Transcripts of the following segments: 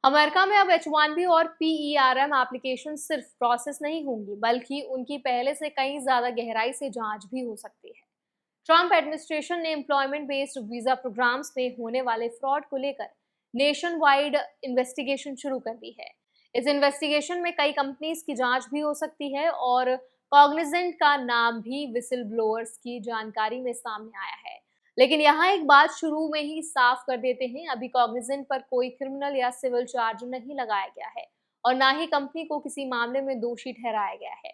America में अब H-1B और PERM एप्लीकेशन सिर्फ प्रोसेस नहीं होंगी, बल्कि उनकी पहले से कहीं ज्यादा गहराई से जांच भी हो सकती है। ट्रंप एडमिनिस्ट्रेशन ने एम्प्लॉयमेंट बेस्ड वीजा प्रोग्राम्स में होने वाले फ्रॉड को लेकर नेशन वाइड इन्वेस्टिगेशन शुरू कर दी है। इस इन्वेस्टिगेशन में कई कंपनीज की जांच भी हो सकती है और कॉग्निजेंट का नाम भी विसिल ब्लोअर्स की जानकारी में सामने आया है। लेकिन यहाँ एक बात शुरू में ही साफ कर देते हैं, अभी कॉग्निजेंट पर कोई क्रिमिनल या सिविल चार्ज नहीं लगाया गया है और ना ही कंपनी को किसी मामले में दोषी ठहराया गया है।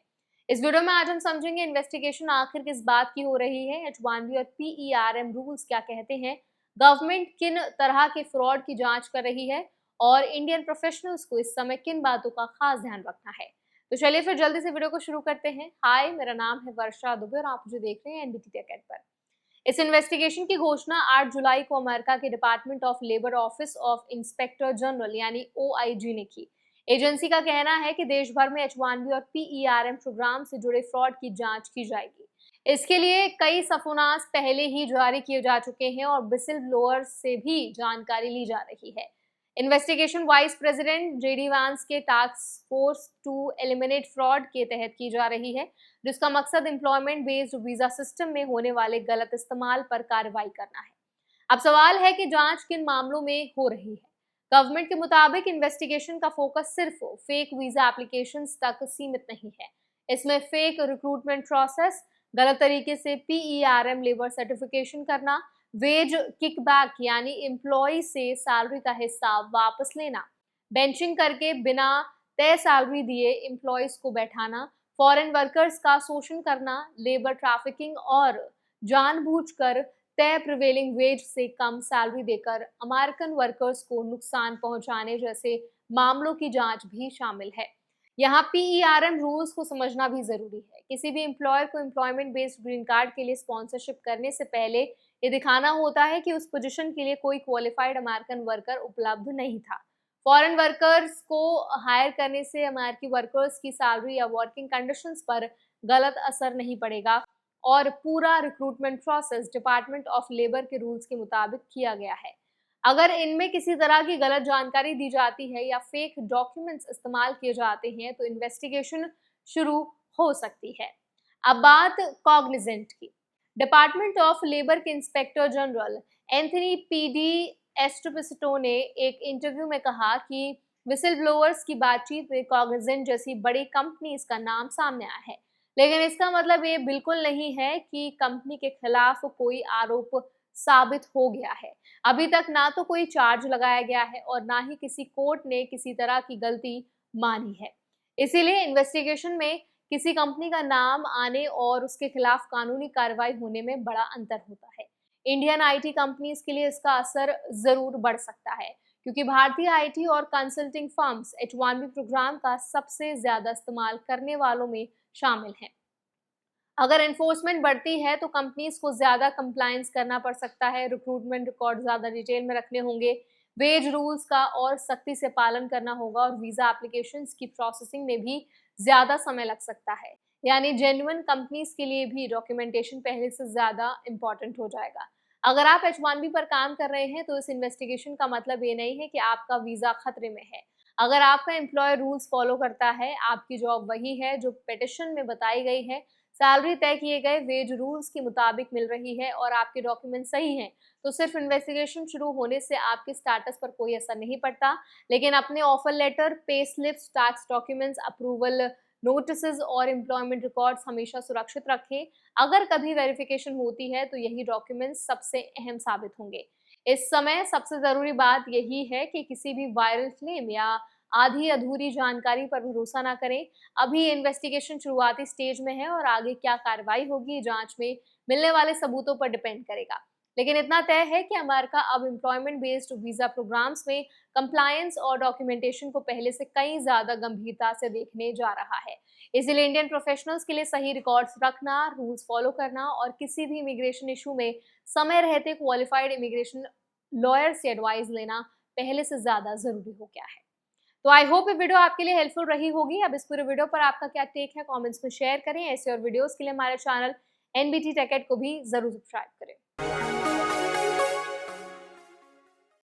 इस वीडियो में आज हम समझेंगे इन्वेस्टिगेशन आखिर किस बात की हो रही है, H-1B और PERM रूल्स क्या कहते हैं, गवर्नमेंट किन तरह के फ्रॉड की जांच कर रही है और इंडियन प्रोफेशनल्स को इस समय किन बातों का खास ध्यान रखना है। तो चलिए फिर जल्दी से वीडियो को शुरू करते हैं। हाय, मेरा नाम है वर्षा दुबे और आप मुझे देख रहे हैं एनबीटी टेक पर। इस इन्वेस्टिगेशन की घोषणा 8 जुलाई को अमेरिका के department of labour office of inspector general यानी OIG ने की। एजेंसी का कहना है कि देश भर में H-1B और PERM प्रोग्राम से जुड़े फ्रॉड की जांच की जाएगी। इसके लिए कई सफुनास पहले ही जारी किए जा चुके हैं और विसिल ब्लोअर्स से भी जानकारी ली जा रही है। Investigation vice president JD Vance के task force to eliminate fraud के तहत की जा रही है, जिसका मकसद एम्प्लॉयमेंट बेस्ड वीजा सिस्टम में होने वाले गलत इस्तेमाल पर कार्रवाई करना है। अब सवाल है कि जांच किन मामलों में हो रही है। गवर्नमेंट के मुताबिक इन्वेस्टिगेशन का फोकस सिर्फ फेक वीजा एप्लीकेशंस तक सीमित नहीं है। इसमें फेक रिक्रूटमेंट प्रोसेस, गलत तरीके से PERM लेबर सर्टिफिकेशन करना, वेज किकबैक यानी एम्प्लॉय से सैलरी का हिस्सा वापस लेना, बेंचिंग करके बिना तय सैलरी दिए एम्प्लॉयज को बैठाना, फॉरेन वर्कर्स का शोषण करना, लेबर ट्रैफिकिंग और जानबूझकर तय प्रिवेलिंग वेज से कम सैलरी देकर अमेरिकन वर्कर्स को नुकसान पहुंचाने जैसे मामलों की जांच भी शामिल है। यहाँ PERM रूल्स को समझना भी जरूरी है। किसी भी एम्प्लॉयर को एम्प्लॉयमेंट बेस्ड ग्रीन कार्ड के लिए स्पॉन्सरशिप करने से पहले ये दिखाना होता है कि उस पोजीशन के लिए कोई क्वालिफाइड अमेरिकन वर्कर उपलब्ध नहीं था। फॉरेन वर्कर्स को हायर करने से अमेरिकी वर्कर्स की सैलरी या वर्किंग कंडीशंस पर गलत असर नहीं पड़ेगा और पूरा recruitment process department of labour के रूल्स के मुताबिक किया गया है। अगर इनमें किसी तरह की गलत जानकारी दी जाती है या फेक डॉक्यूमेंट्स इस्तेमाल किए जाते हैं तो इन्वेस्टिगेशन शुरू हो सकती है। अब बात कॉग्निजेंट की। डिपार्टमेंट ऑफ लेबर के इंस्पेक्टर जनरल एंथनी PD एस्टोपिस्टो ने एक इंटरव्यू में कहा कि विसिल ब्लोअर्स की बातचीत में कॉग्निजेंट जैसी बड़ी कंपनीज का नाम सामने आया है, लेकिन इसका मतलब ये बिल्कुल नहीं है कि कंपनी के खिलाफ कोई आरोप साबित हो गया है। अभी तक ना तो कोई चार्ज लगाया गया है और ना ही किसी कोर्ट ने किसी तरह की गलती मानी है। इसीलिए इन्वेस्टिगेशन में किसी कंपनी का नाम आने और उसके खिलाफ कानूनी कार्रवाई होने में बड़ा अंतर होता है। इंडियन IT कंपनीज के लिए इसका असर जरूर बढ़ सकता है, क्योंकि भारतीय IT और कंसल्टिंग फर्म्स H-1B प्रोग्राम का सबसे ज्यादा इस्तेमाल करने वालों में शामिल हैं। अगर एनफोर्समेंट बढ़ती है तो कंपनीज को ज्यादा कंप्लायंस करना पड़ सकता है, रिक्रूटमेंट रिकॉर्ड ज्यादा डिटेल में रखने होंगे, वेज रूल्स का और सख्ती से पालन करना होगा और वीजा एप्लीकेशंस की प्रोसेसिंग में भी ज्यादा समय लग सकता है। यानी जेन्युइन कंपनीज के लिए भी डॉक्यूमेंटेशन पहले से ज्यादा इंपॉर्टेंट हो जाएगा। अगर आप H-1B पर काम कर रहे हैं तो इस इन्वेस्टिगेशन का मतलब ये नहीं है कि आपका वीजा खतरे में है। अगर आपका एम्प्लॉयर रूल्स फॉलो करता है, आपकी जॉब वही है जो पिटिशन में बताई गई है, सैलरी तय किए गए वेज रूल्स के मुताबिक मिल रही है और आपके डॉक्यूमेंट सही हैं, तो सिर्फ इन्वेस्टिगेशन शुरू होने से आपके स्टेटस पर कोई असर नहीं पड़ता। लेकिन अपने offer letter, pay slips, tax documents, approval notices और एम्प्लॉयमेंट रिकॉर्ड्स हमेशा सुरक्षित रखें। अगर कभी वेरिफिकेशन होती है तो यही डॉक्यूमेंट्स सबसे अहम साबित होंगे। इस समय सबसे जरूरी बात यही है कि किसी भी वायरल क्लेम या आधी अधूरी जानकारी पर भरोसा ना करें। अभी इन्वेस्टिगेशन शुरुआती स्टेज में है और आगे क्या कार्रवाई होगी जांच में मिलने वाले सबूतों पर डिपेंड करेगा। लेकिन इतना तय है कि अमेरिका अब एम्प्लॉयमेंट बेस्ड वीजा प्रोग्राम्स में कंप्लायंस और डॉक्यूमेंटेशन को पहले से कई ज्यादा गंभीरता से देखने जा रहा है। इसलिए इंडियन प्रोफेशनल्स के लिए सही रिकॉर्ड्स रखना, रूल्स फॉलो करना और किसी भी इमिग्रेशन इशू में समय रहते क्वालिफाइड इमिग्रेशन लॉयर से एडवाइस लेना पहले से ज्यादा जरूरी हो गया है। तो आई होप ये वीडियो आपके लिए हेल्पफुल रही होगी। अब इस पूरे वीडियो पर आपका क्या टेक है कमेंट्स में शेयर करें। ऐसे और वीडियोस के लिए हमारे चैनल एनबीटी टेक को भी जरूर सब्सक्राइब करें।